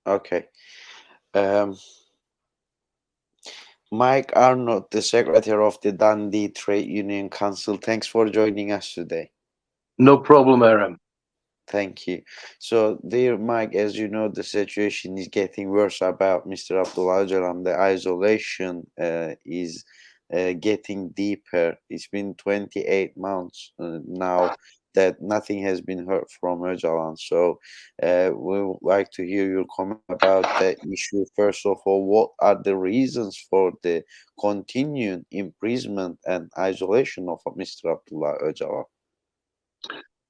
Okay. Um, Mike Arnott, the secretary of the Dundee Trade Union Council, thanks for joining us today. No problem, Erem. Thank you. So, dear Mike, as you know, the situation is getting worse about Mr. Abdullah Öcalan. The isolation is getting deeper. It's been 28 months now that nothing has been heard from Öcalan. So, we would like to hear your comment about the issue. First of all, what are the reasons for the continued imprisonment and isolation of Mr. Abdullah Öcalan?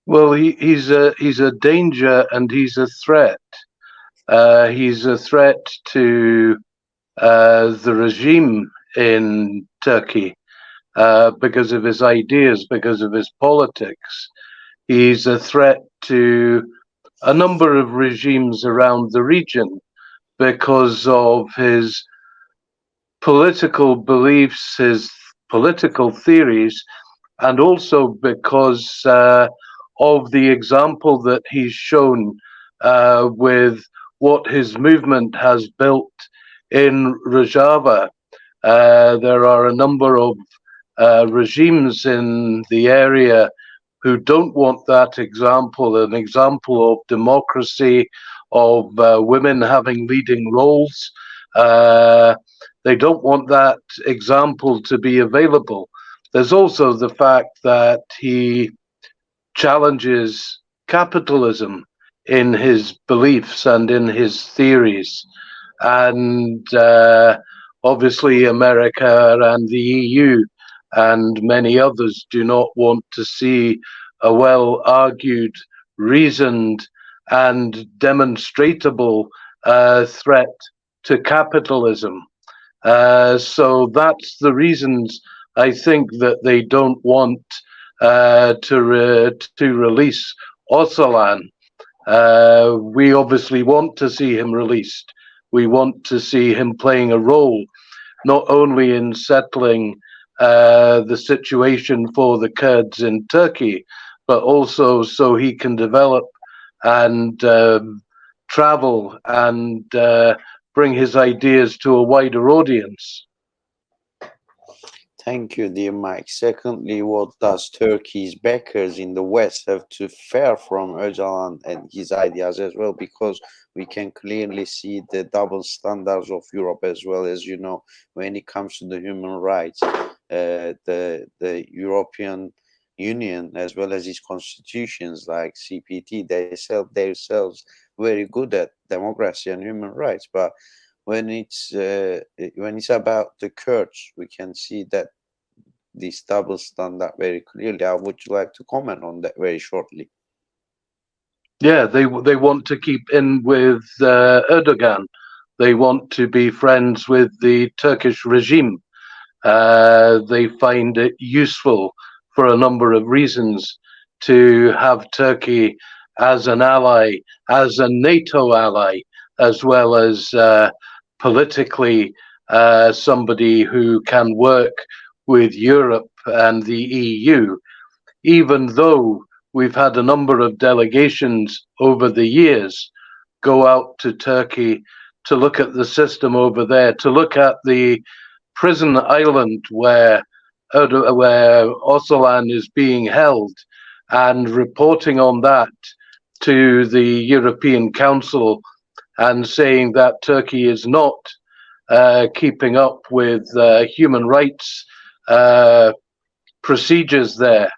Well, he's a danger and he's a threat. He's a threat to the regime in Turkey because of his ideas, because of his politics. He's a threat to a number of regimes around the region because of his political beliefs, his political theories, and also because of the example that he's shown with what his movement has built in Rojava. There are a number of regimes in the area who don't want that example, an example of democracy, of women having leading roles. Uh, they don't want that example to be available. There's also the fact that he challenges capitalism in his beliefs and in his theories. And obviously, America and the EU and many others do not want to see a well argued, reasoned, and demonstrable threat to capitalism. So that's the reasons I think that they don't want to release Ocalan. We obviously want to see him released. We want to see him playing a role not only in settling the situation for the Kurds in Turkey, but also so he can develop and travel and bring his ideas to a wider audience. Thank you, dear Mike. Secondly, what does Turkey's backers in the West have to fear from Öcalan and his ideas as well? Because we can clearly see the double standards of Europe as well, as you know, when it comes to the human rights. The European Union, as well as its constitutions like CPT, they sell themselves very good at democracy and human rights, but when it's about the Kurds, we can see that this double standard very clearly. I would like to comment on that very shortly. Yeah, they want to keep in with Erdogan. They want to be friends with the Turkish regime. They find it useful for a number of reasons to have Turkey as an ally, as a NATO ally, as well as politically somebody who can work with Europe and the EU, even though we've had a number of delegations over the years go out to Turkey to look at the system over there, to look at the prison island where Ocalan is being held, and reporting on that to the European Council and saying that Turkey is not keeping up with human rights uh, procedures there.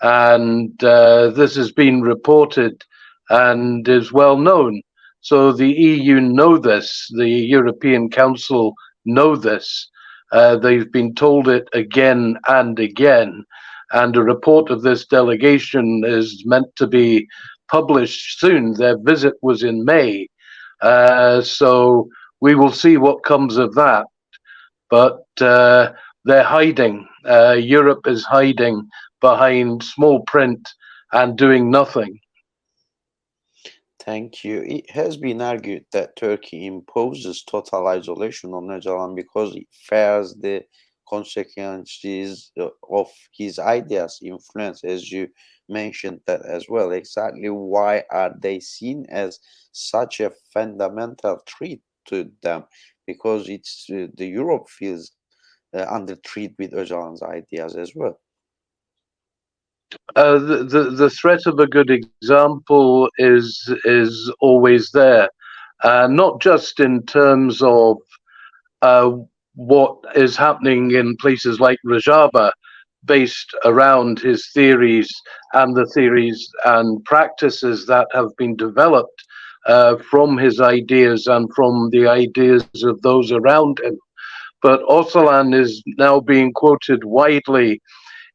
And this has been reported and is well known. So the EU know this, the European Council know this. They've been told it again and again. And a report of this delegation is meant to be published soon. Their visit was in May. So we will see what comes of that. But they're hiding. Europe is hiding behind small print and doing nothing. Thank you. It has been argued that Turkey imposes total isolation on Öcalan because it fears the consequences of his ideas influence, as you mentioned that as well. Exactly why are they seen as such a fundamental threat to them? Because it's the Europe feels under threat with Öcalan's ideas as well. The threat of a good example is always there, not just in terms of uh, what is happening in places like Rojava, based around his theories and the theories and practices that have been developed from his ideas and from the ideas of those around him. But Ocalan is now being quoted widely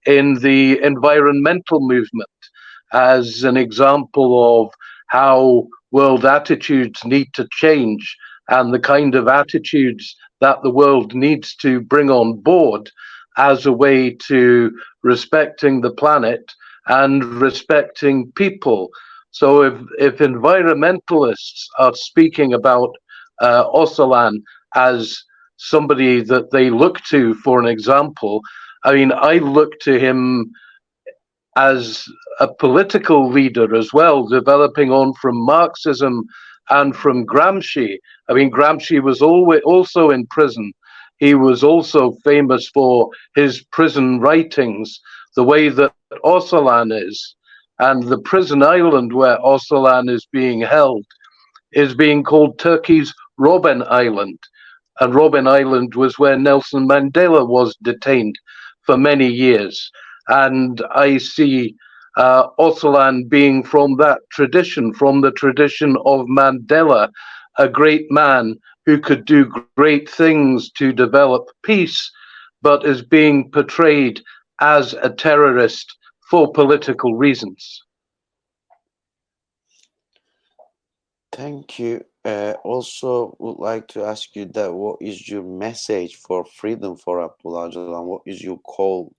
in the environmental movement as an example of how world attitudes need to change and the kind of attitudes that the world needs to bring on board as a way to respecting the planet and respecting people. So if environmentalists are speaking about Ocalan as somebody that they look to for an example, I mean, I look to him as a political leader as well, developing on from Marxism and from Gramsci. I mean, Gramsci was always also in prison. He was also famous for his prison writings, the way that Ocalan is. And the prison island where Ocalan is being held is being called Turkey's Robben Island. And Robben Island was where Nelson Mandela was detained for many years. And I see Ocalan being from that tradition, from the tradition of Mandela, a great man who could do great things to develop peace, but is being portrayed as a terrorist for political reasons. Thank you. Also, would like to ask you that what is your message for freedom for Abdullah Öcalan? What is your call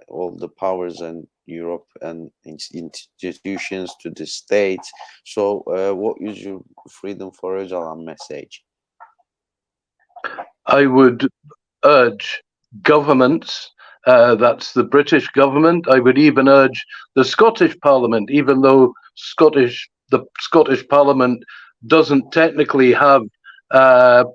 all the powers and Europe and institutions to the states? So, what is your freedom for Öcalan message? I would urge governments, that's the British government. I would even urge the Scottish Parliament, even though the Scottish Parliament doesn't technically have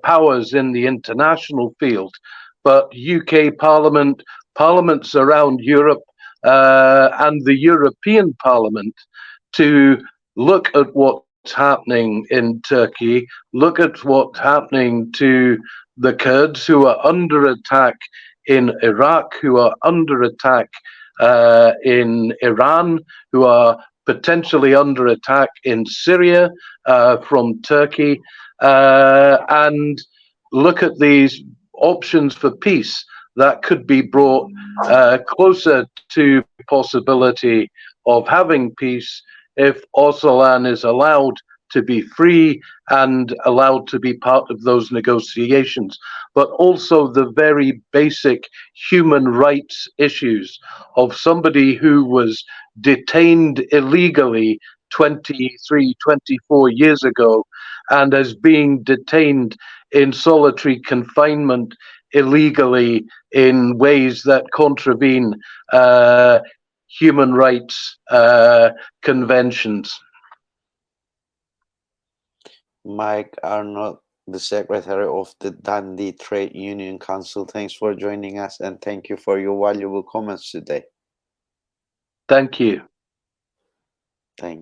powers in the international field, but UK Parliament, parliaments around Europe, and the European Parliament to look at what's happening in Turkey, look at what's happening to the Kurds who are under attack in Iraq, who are under attack in Iran, who are potentially under attack in Syria from Turkey, and look at these options for peace that could be brought closer to possibility of having peace if Ocalan is allowed to be free and allowed to be part of those negotiations, but also the very basic human rights issues of somebody who was detained illegally 23, 24 years ago and as being detained in solitary confinement illegally in ways that contravene human rights conventions. Mike Arnott, the Secretary of the Dundee Trade Union Council, thanks for joining us and thank you for your valuable comments today. Thank you. Thank